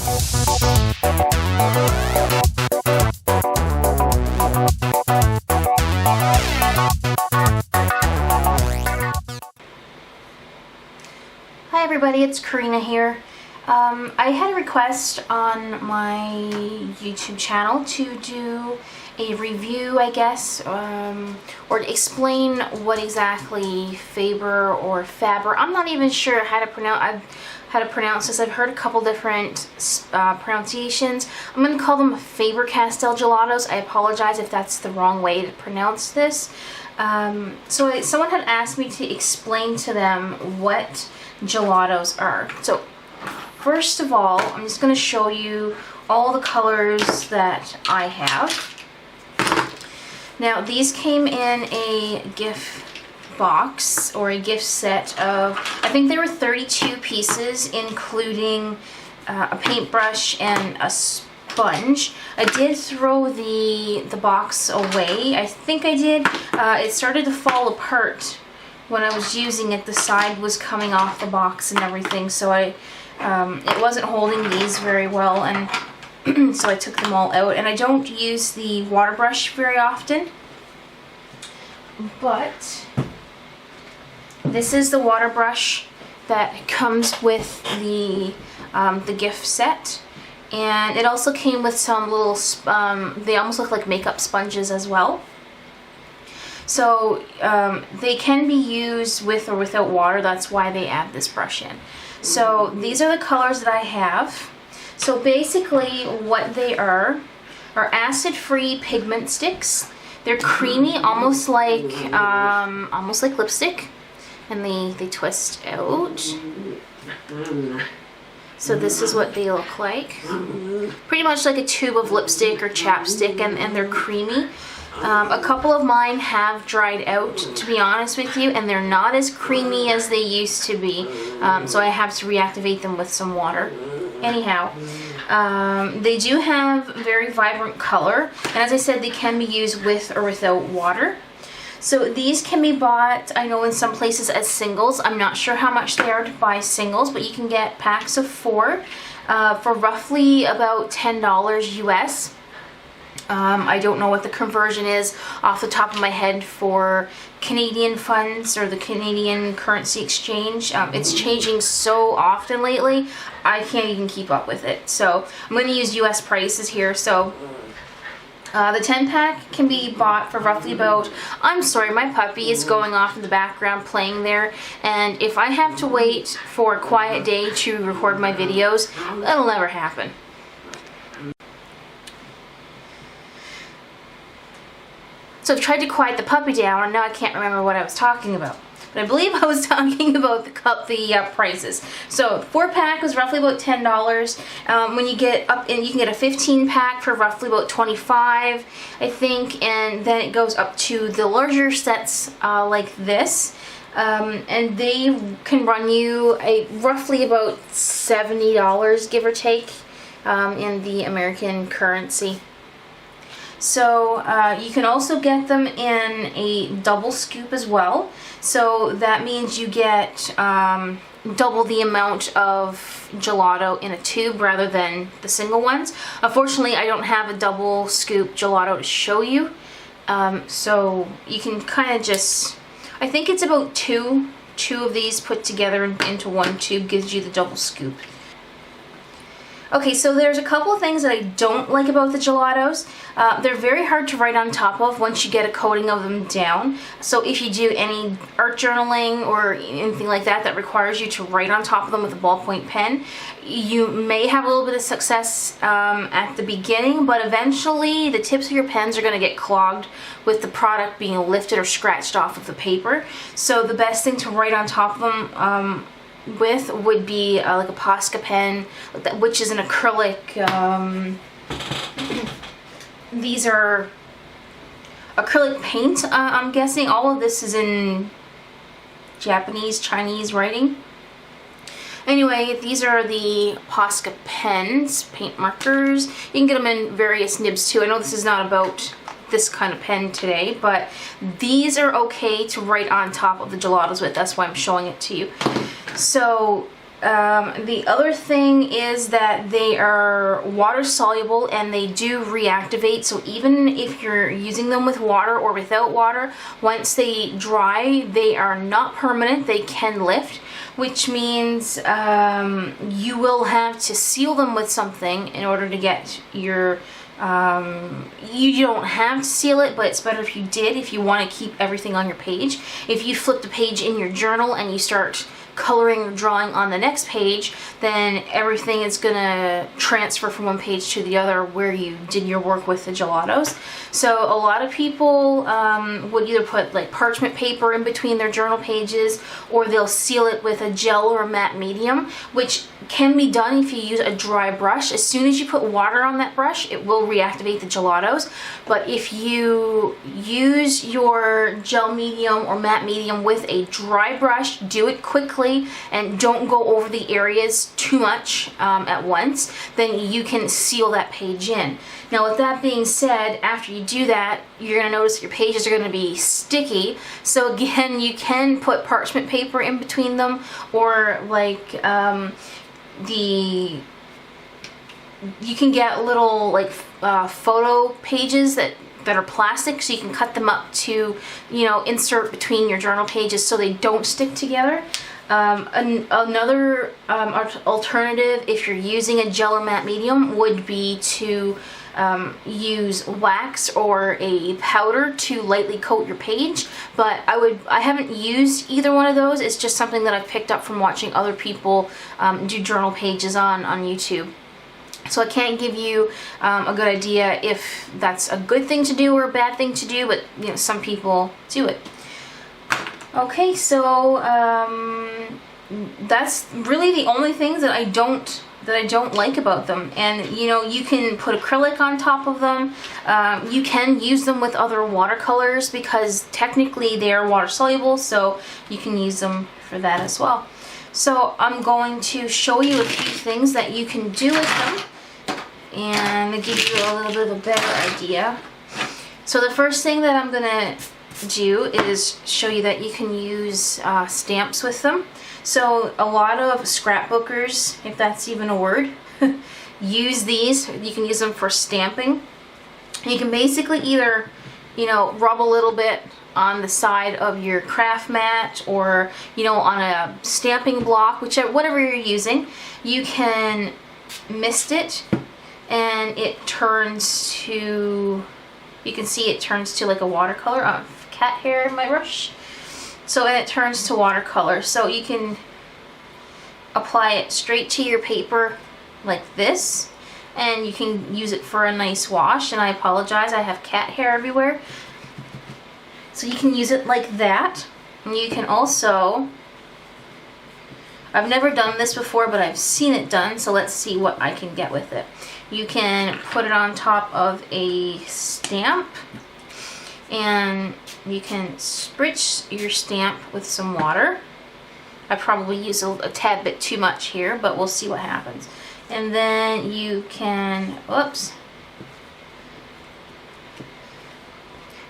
Hi everybody, it's Karina here. I had a request on my YouTube channel to do a review, I guess, or to explain what exactly FABER or FABER. I'm not even sure how to pronounce this. I've heard a couple different pronunciations. I'm going to call them FABER CASTELL gelatos. I apologize if that's the wrong way to pronounce this. So someone had asked me to explain to them what gelatos are. So first of all, I'm just going to show you all the colors that I have. Now these came in a gift box or a gift set of, I think there were 32 pieces, including a paintbrush and a sponge. I did throw the box away. I think I did. It started to fall apart when I was using it. The side was coming off the box and everything, so it wasn't holding these very well, and so I took them all out. And I don't use the water brush very often, but this is the water brush that comes with the gift set. And it also came with some little, they almost look like makeup sponges as well. So they can be used with or without water. That's why they add this brush in. So these are the colors that I have. So basically what they are acid-free pigment sticks. They're creamy, almost like lipstick, and they twist out. So this is what they look like. Pretty much like a tube of lipstick or chapstick, and they're creamy. A couple of mine have dried out, to be honest with you, and they're not as creamy as they used to be. So I have to reactivate them with some water. Anyhow, they do have very vibrant color, and as I said, they can be used with or without water. So these can be bought, I know, in some places as singles. I'm not sure how much they are to buy singles, but you can get packs of 4 for roughly about $10 US. I don't know what the conversion is off the top of my head for Canadian funds or the Canadian currency exchange. It's changing so often lately, I can't even keep up with it. So I'm going to use US prices here. So the 10-pack can be bought for roughly about, I'm sorry, my puppy is going off in the background playing there, and if I have to wait for a quiet day to record my videos, that'll never happen. So I've tried to quiet the puppy down, and now I can't remember what I was talking about. But I believe I was talking about the prices. So 4-pack was roughly about $10. When you get up, and you can get a 15-pack for roughly about $25, I think, and then it goes up to the larger sets like this. And they can run you roughly about $70, give or take, in the American currency. So you can also get them in a double scoop as well. So that means you get double the amount of gelato in a tube rather than the single ones. Unfortunately, I don't have a double scoop gelato to show you. So you can kind of just, I think it's about two of these put together into one tube gives you the double scoop. Okay, so there's a couple of things that I don't like about the gelatos. They're very hard to write on top of once you get a coating of them down. So if you do any art journaling or anything like that that requires you to write on top of them with a ballpoint pen, you may have a little bit of success at the beginning, but eventually the tips of your pens are going to get clogged with the product being lifted or scratched off of the paper. So the best thing to write on top of them with would be like a Posca pen, which is an acrylic. These are acrylic paint, I'm guessing. All of this is in Japanese, Chinese writing. Anyway, these are the Posca pens, paint markers. You can get them in various nibs too. I know this is not about this kind of pen today, but these are okay to write on top of the gelatos with. That's why I'm showing it to you. So The other thing is that they are water soluble and they do reactivate, so even if you're using them with water or without water, once they dry, they are not permanent. They can lift, which means you will have to seal them with something in order to get your you don't have to seal it, but it's better if you did, if you want to keep everything on your page. If you flip the page in your journal and you start coloring or drawing on the next page, then everything is gonna transfer from one page to the other where you did your work with the gelatos. So a lot of people would either put like parchment paper in between their journal pages, or they'll seal it with a gel or a matte medium, which can be done if you use a dry brush. As soon as you put water on that brush, it will reactivate the gelatos. But if you use your gel medium or matte medium with a dry brush, do it quickly and don't go over the areas too much at once, then you can seal that page in. Now with that being said, after you do that, you're going to notice your pages are going to be sticky. So again, you can put parchment paper in between them, or like you can get little like photo pages that are plastic, so you can cut them up to, you know, insert between your journal pages so they don't stick together. Another alternative, if you're using a gel or matte medium, would be to use wax or a powder to lightly coat your page. But I haven't used either one of those. It's just something that I've picked up from watching other people do journal pages on YouTube. So I can't give you a good idea if that's a good thing to do or a bad thing to do, but you know, some people do it. Okay, so that's really the only things that I don't like about them. And you know, you can put acrylic on top of them. You can use them with other watercolors because technically they are water soluble, so you can use them for that as well. So I'm going to show you a few things that you can do with them and give you a little bit of a better idea. So the first thing that I'm gonna do is show you that you can use stamps with them. So a lot of scrapbookers, if that's even a word, use these. You can use them for stamping. You can basically either, you know, rub a little bit on the side of your craft mat, or you know, on a stamping block, whatever you're using. You can mist it and it turns to, you can see it turns to like a watercolor. Cat hair in my brush. So, and it turns to watercolor. So you can apply it straight to your paper like this, and you can use it for a nice wash. And I apologize, I have cat hair everywhere. So you can use it like that. And you can also, I've never done this before, but I've seen it done, so let's see what I can get with it. You can put it on top of a stamp, and you can spritz your stamp with some water. I probably use a tad bit too much here, but we'll see what happens. And then you can, oops.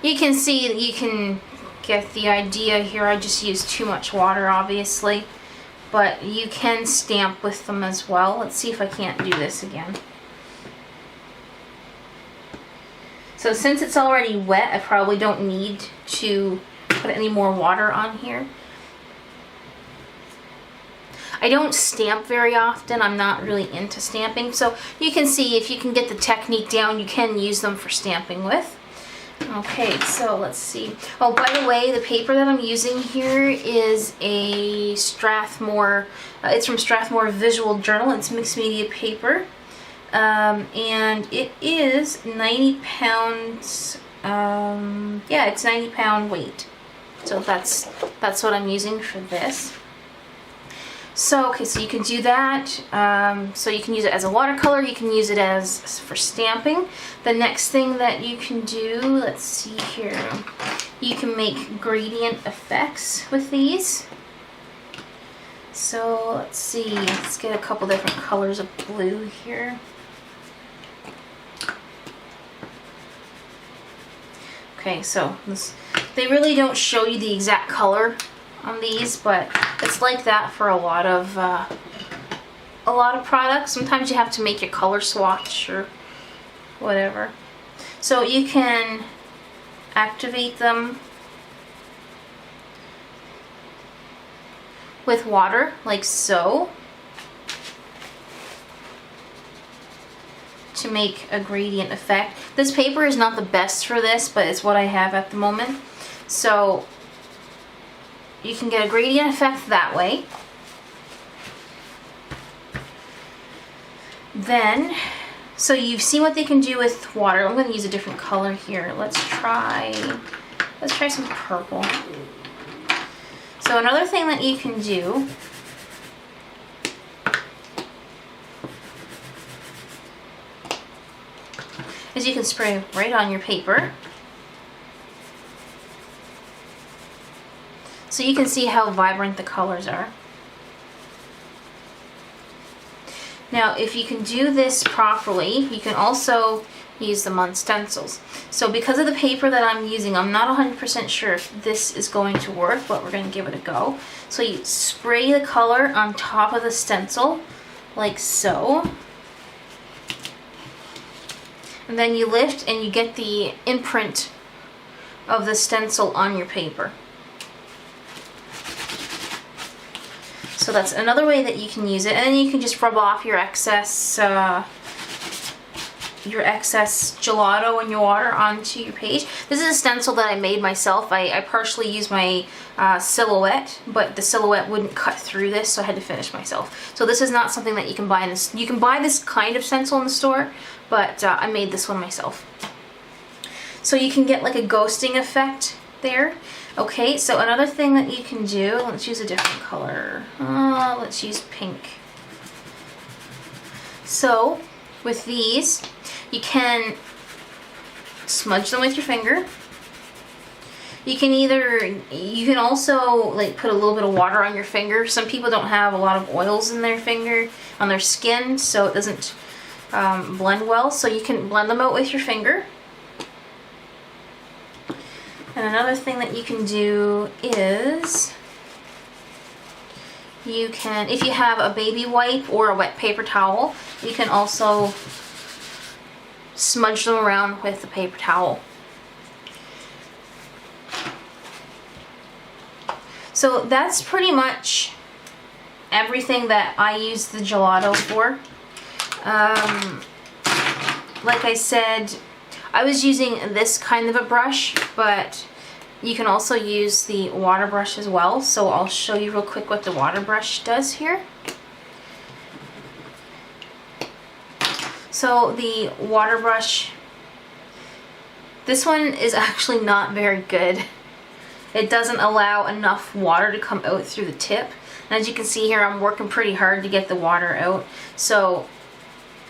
You can see that you can get the idea here. I just used too much water, obviously. But you can stamp with them as well. Let's see if I can't do this again. So since it's already wet, I probably don't need to put any more water on here. I don't stamp very often. I'm not really into stamping. So you can see, if you can get the technique down, you can use them for stamping with. Okay, so let's see. Oh, by the way, the paper that I'm using here is a Strathmore, it's from Strathmore Visual Journal. It's mixed media paper. And it is 90 pounds, yeah, it's 90 pound weight. So that's what I'm using for this. So, okay, so you can do that. So you can use it as a watercolor, you can use it as for stamping. The next thing that you can do, let's see here, you can make gradient effects with these. So let's see, let's get a couple different colors of blue here. Okay, so they really don't show you the exact color on these, but it's like that for a lot of a lot of products. Sometimes you have to make your color swatch or whatever. So you can activate them with water, like so, to make a gradient effect. This paper is not the best for this, but it's what I have at the moment. So you can get a gradient effect that way. Then, so you've seen what they can do with water. I'm going to use a different color here. Let's try some purple. So another thing that you can do is you can spray right on your paper. So you can see how vibrant the colors are. Now, if you can do this properly, you can also use them on stencils. So because of the paper that I'm using, I'm not 100% sure if this is going to work, but we're going to give it a go. So you spray the color on top of the stencil, like so. And then you lift and you get the imprint of the stencil on your paper. So that's another way that you can use it. And then you can just rub off your excess gelato and your water onto your page. This is a stencil that I made myself. I partially used my silhouette, but the silhouette wouldn't cut through this, so I had to finish myself. So this is not something that you can buy in this. You can buy this kind of stencil in the store, but I made this one myself. So you can get like a ghosting effect there. Okay, so another thing that you can do, let's use a different color. Let's use pink. So with these, you can smudge them with your finger. You can also like put a little bit of water on your finger. Some people don't have a lot of oils in their finger, on their skin, so it doesn't blend well. So you can blend them out with your finger. And another thing that you can do is you can, if you have a baby wipe or a wet paper towel, you can also smudge them around with the paper towel. So that's pretty much everything that I use the gelato for. Like I said, I was using this kind of a brush, but you can also use the water brush as well. So I'll show you real quick what the water brush does here. So the water brush, this one is actually not very good. It doesn't allow enough water to come out through the tip. And as you can see here, I'm working pretty hard to get the water out. So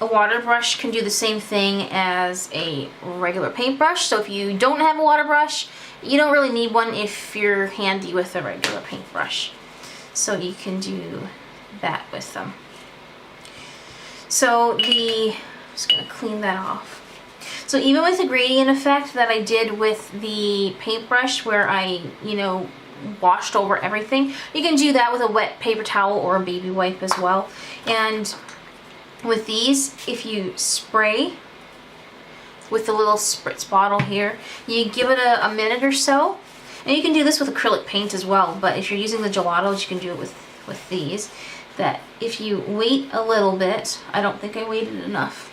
a water brush can do the same thing as a regular paintbrush. So if you don't have a water brush, you don't really need one if you're handy with a regular paintbrush. So you can do that with them. So I'm just gonna clean that off. So even with the gradient effect that I did with the paintbrush where I, washed over everything, you can do that with a wet paper towel or a baby wipe as well. And with these, if you spray with the little spritz bottle here, you give it a minute or so. And you can do this with acrylic paint as well, but if you're using the gelatos, you can do it with these. That if you wait a little bit, I don't think I waited enough.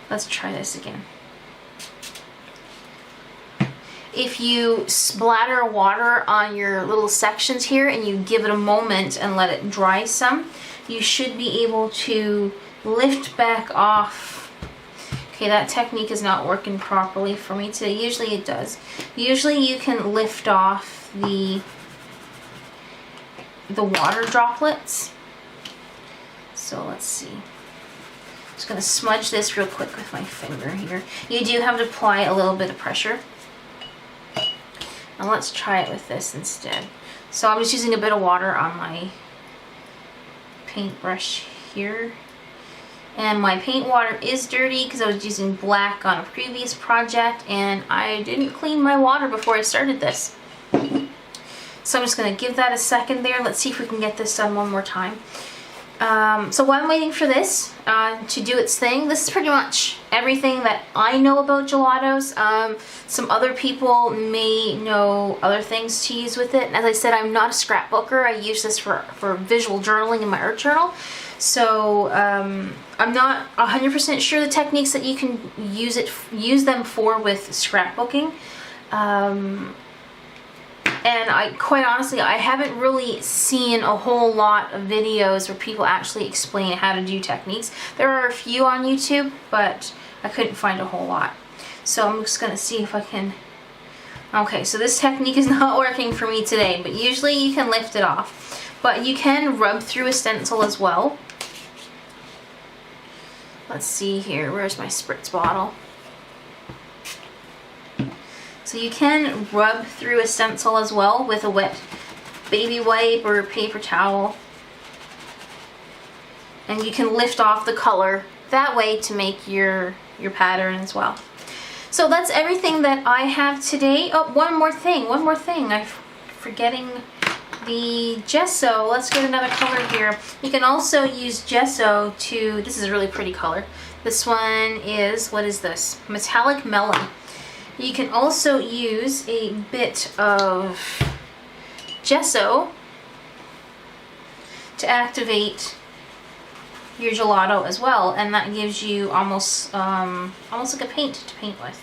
Let's try this again. If you splatter water on your little sections here and you give it a moment and let it dry some, you should be able to lift back off. Okay, that technique is not working properly for me today. Usually it does. Usually you can lift off the water droplets. So let's see. I'm just going to smudge this real quick with my finger here. You do have to apply a little bit of pressure. Now let's try it with this instead. So I'm just using a bit of water on my paintbrush here. And my paint water is dirty because I was using black on a previous project and I didn't clean my water before I started this. So I'm just going to give that a second there. Let's see if we can get this done one more time. So while I'm waiting for this to do its thing, this is pretty much everything that I know about gelatos. Some other people may know other things to use with it. And as I said, I'm not a scrapbooker. I use this for visual journaling in my art journal. So I'm not 100% sure the techniques that you can use them for with scrapbooking. And quite honestly, I haven't really seen a whole lot of videos where people actually explain how to do techniques. There are a few on YouTube, but I couldn't find a whole lot. So I'm just gonna see if I can... Okay, so this technique is not working for me today, but usually you can lift it off. But you can rub through a stencil as well. Let's see here, where's my spritz bottle? So you can rub through a stencil as well with a wet baby wipe or paper towel. And you can lift off the color that way to make your pattern as well. So that's everything that I have today. Oh, one more thing. I'm forgetting the gesso. Let's get another color here. You can also use gesso to, this is a really pretty color. This one is, what is this? Metallic Melon. You can also use a bit of gesso to activate your gelato as well, and that gives you almost like a paint to paint with.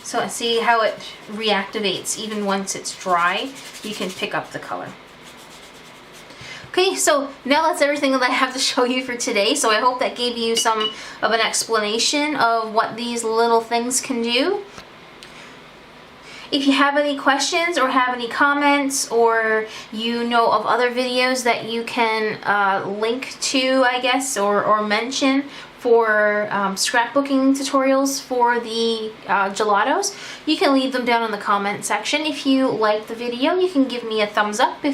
So see how it reactivates even once it's dry. You can pick up the color. Okay, so now that's everything that I have to show you for today. So I hope that gave you some of an explanation of what these little things can do. If you have any questions or have any comments, or you know of other videos that you can link to, I guess, or mention for scrapbooking tutorials for the gelatos, you can leave them down in the comment section. If you like the video, you can give me a thumbs up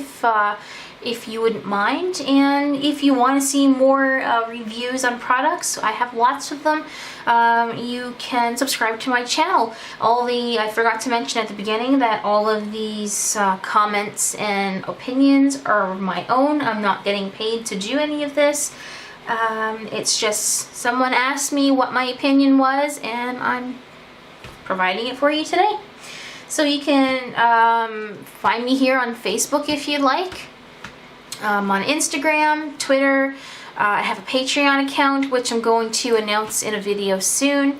if you wouldn't mind, and if you want to see more reviews on products, I have lots of them. You can subscribe to my channel. I forgot to mention at the beginning that all of these comments and opinions are my own. I'm not getting paid to do any of this. It's just someone asked me what my opinion was, and I'm providing it for you today. So you can find me here on Facebook if you'd like. On Instagram, Twitter. I have a Patreon account, which I'm going to announce in a video soon.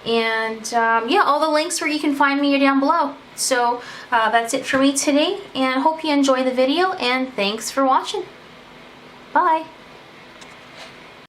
And yeah, all the links where you can find me are down below. So that's it for me today, and I hope you enjoy the video, and thanks for watching. Bye.